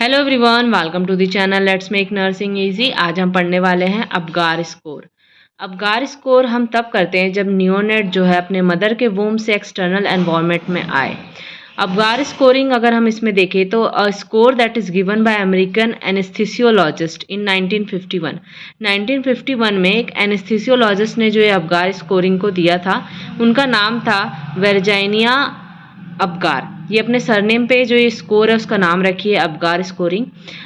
Hello everyone, welcome to the channel let's make nursing easy. आज हम पढ़ने वाले हैं अपगार स्कोर। अपगार स्कोर हम तब करते हैं जब नियोनेट जो है अपने मदर के वूम से एक्सटर्नल एनवायरनमेंट में आए। अपगार स्कोरिंग अगर हम इसमें देखें तो a score that is given by American anesthesiologist in 1951। 1951 में एक एनेस्थीसियोलॉजिस्ट ने जो ये अपगार स्कोरिंग को दिया था, उनका नाम था वर्जीनिया अपगार। ये अपने सरनेम पे जो ये स्कोर है उसका नाम रखी है Apgar scoring.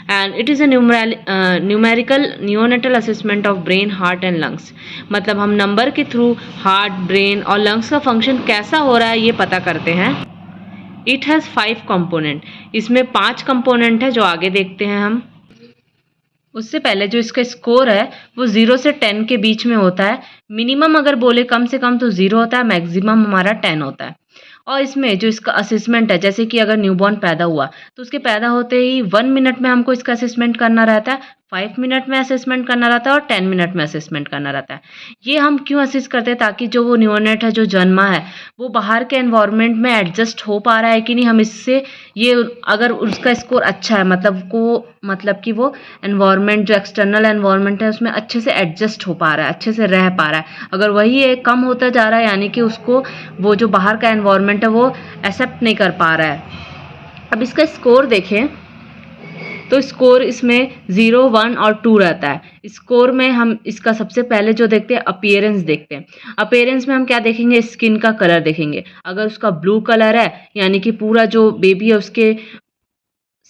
And it is a numerical neonatal assessment of brain, heart and lungs. मतलब हम नंबर के थ्रू हार्ट, ब्रेन और लंग्स का फंक्शन कैसा हो रहा है ये पता करते हैं। It has 5 component. इसमें 5 कंपोनेंट है जो आगे देखते हैं हम। उससे पहले जो इसका स्कोर है वो 0 से 10 के बीच में होता है। मिनिमम अगर बोले कम से कम तो 0 होता है, मैक्सिमम हमारा 10 होता है। और इसमें जो इसका असेसमेंट है, जैसे कि अगर न्यूबॉर्न पैदा हुआ तो उसके पैदा होते ही 1 मिनट में हमको इसका असेसमेंट करना रहता है, 5 मिनट में असेसमेंट करना रहता है और 10 मिनट में असेसमेंट करना रहता है। ये हम क्यों असेस करते हैं? ताकि जो वो न्यूनेट है जो जन्मा है वो बाहर के एनवायरनमेंट में एडजस्ट हो पा रहा है कि नहीं, हम इससे ये अगर उसका स्कोर अच्छा है मतलब कि वो एनवायरनमेंट जो एक्सटर्नल एनवायरनमेंट है उसमें अच्छे से एडजस्ट हो पा रहा है, अच्छे से रह पा रहा है। अगर वही एक कम होता जा रहा है यानी कि उसको वो जो बाहर का एनवायरनमेंट है वो एक्सेप्ट नहीं कर पा रहा है। अब इसका स्कोर देखें तो स्कोर इसमें 0, 1 और 2 रहता है। स्कोर में हम इसका सबसे पहले जो देखते हैं अपीयरेंस देखते हैं। अपीयरेंस में हम क्या देखेंगे? स्किन का कलर देखेंगे। अगर उसका ब्लू कलर है यानी कि पूरा जो बेबी है उसके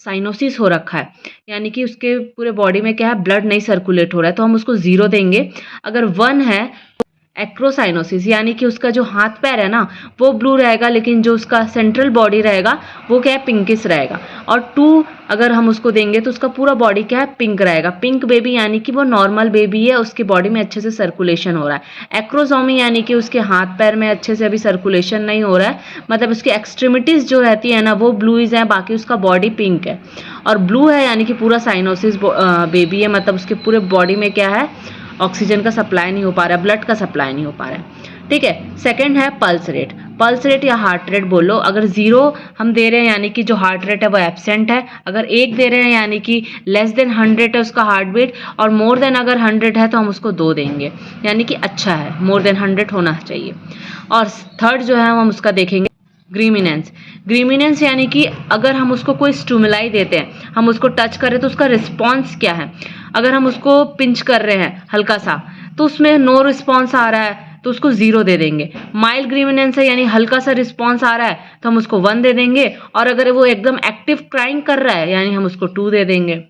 साइनोसिस हो रखा है, यानी कि उसके पूरे बॉडी में क्या है, ब्लड नहीं सर्कुलेट हो रहा है, तो हम उसको 0 देंगे। अगर 1 है एक्रोसाइनोसिस यानी कि उसका जो हाथ पैर है ना वो ब्लू रहेगा, लेकिन जो उसका सेंट्रल बॉडी रहेगा वो क्या है, पिंकिश रहेगा। और 2 अगर हम उसको देंगे तो उसका पूरा बॉडी क्या है, पिंक रहेगा। पिंक बेबी यानी कि वो नॉर्मल बेबी है, उसके बॉडी में अच्छे से सर्कुलेशन हो रहा है। एक्रोसोमी यानी कि उसके हाथ पैर में अच्छे से अभी सर्कुलेशन नहीं हो रहा है, मतलब उसकी एक्सट्रीमिटीज जो रहती है ना वो ब्लूइज है, बाकी उसका बॉडी पिंक है। और ब्लू है यानी कि पूरा साइनोसिस बेबी है, मतलब उसके पूरे बॉडी में क्या है, ऑक्सीजन का सप्लाई नहीं हो पा रहा है, ब्लड का सप्लाई नहीं हो पा रहा है। ठीक है। सेकंड है पल्स रेट। पल्स रेट या हार्ट रेट बोलो। अगर 0 हम दे रहे हैं यानी कि जो हार्ट रेट है वो एब्सेंट है। अगर 1 दे रहे हैं यानी कि लेस देन 100 है उसका हार्ट बीट, और मोर देन अगर 100 है तो हम उसको 2 देंगे, यानी कि अच्छा है, मोर देन 100 होना चाहिए। और थर्ड जो है हम उसका देखेंगे ग्रीमिनेंस। ग्रीमिनेंस यानी कि अगर हम उसको कोई स्टिमुलाई देते हैं, हम उसको टच करें तो उसका रिस्पॉन्स क्या है। अगर हम उसको पिंच कर रहे हैं हल्का सा तो उसमें नो रिस्पॉन्स आ रहा है तो उसको 0 दे देंगे। माइल्ड ग्रीमिनेंस है यानी हल्का सा रिस्पॉन्स आ रहा है तो हम उसको 1 दे देंगे। और अगर वो एकदम एक्टिव क्राइंग कर रहा है यानी हम उसको 2 दे देंगे।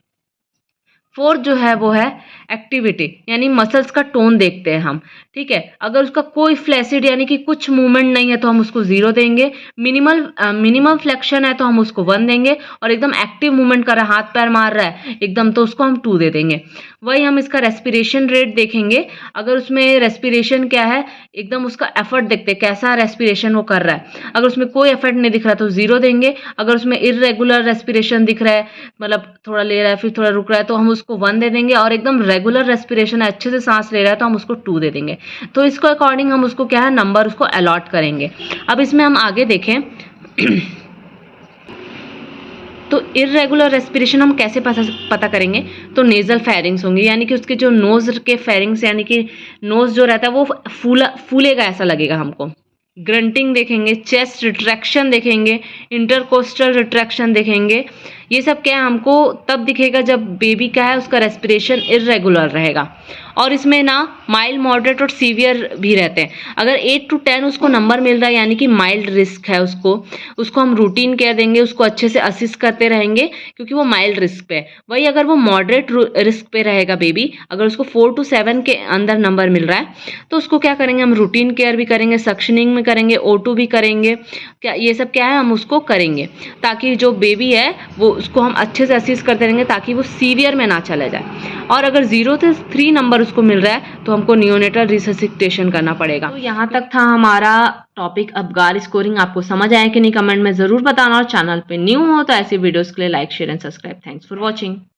फोर्थ जो है वो है एक्टिविटी, यानी मसल्स का टोन देखते हैं हम। ठीक है। अगर उसका कोई फ्लैसिड यानी कि कुछ मूवमेंट नहीं है तो हम उसको 0 देंगे। मिनिमम फ्लेक्शन है तो हम उसको 1 देंगे। और एकदम एक्टिव मूवमेंट कर रहा है, हाथ पैर मार रहा है एकदम, तो उसको हम 2 दे देंगे। वही हम इसका रेस्पिरेशन रेट देखेंगे। अगर उसमें रेस्पिरेशन क्या है, एकदम उसका एफर्ट देखते हैं कैसा रेस्पिरेशन वो कर रहा है। अगर उसमें कोई एफर्ट नहीं दिख रहा तो 0 देंगे। अगर उसमें इर्रेगुलर रेस्पिरेशन दिख रहा है, मतलब थोड़ा ले रहा है फिर थोड़ा रुक रहा है, तो हम उसको 1 दे देंगे। और एकदम रेगुलर रेस्पिरेशन है, अच्छे से सांस ले रहा है, तो हम उसको 2 दे देंगे। तो इसको अकॉर्डिंग हम उसको क्या है, नंबर उसको अलॉट करेंगे। अब इसमें हम आगे देखें तो इर्रेगुलर रेस्पिरेशन हम कैसे पता करेंगे? तो नेजल फेरिंग्स होंगे, यानी कि उसके जो नोज के फेरिंग्स यानी कि नोज जो रहता है वो फूलेगा ऐसा लगेगा हमको। ग्रंटिंग देखेंगे, चेस्ट रिट्रैक्शन देखेंगे, इंटरकोस्टल रिट्रैक्शन देखेंगे। ये सब क्या है, हमको तब दिखेगा जब बेबी का है उसका रेस्पिरेशन इर्रेगुलर रहेगा। और इसमें ना माइल्ड, मॉडरेट और सीवियर भी रहते हैं। अगर 8 to 10 उसको नंबर मिल रहा है यानी कि माइल्ड रिस्क है, उसको हम रूटीन केयर देंगे, उसको अच्छे से असिस्ट करते रहेंगे क्योंकि वो माइल्ड रिस्क पे है। वही अगर वो मॉडरेट रिस्क पे रहेगा बेबी, अगर उसको 4 to 7 के अंदर नंबर मिल रहा है तो उसको क्या करेंगे, हम रूटीन केयर भी करेंगे, सक्शनिंग में करेंगे, O2 भी करेंगे। क्या ये सब क्या है, हम उसको करेंगे ताकि जो बेबी है वो उसको हम अच्छे से असिस्ट करते रहेंगे ताकि वो सीवियर में ना चला जाए। और अगर 0 से 3 नंबर उसको मिल रहा है तो हमको नियोनेटल रिससिटेशन करना पड़ेगा। तो यहाँ तक था हमारा टॉपिक अपगार स्कोरिंग। आपको समझ आया कि नहीं, कमेंट में ज़रूर बताना। और चैनल पे न्यू हो तो ऐसी वीडियोस के लिए like, share and subscribe. Thanks for watching.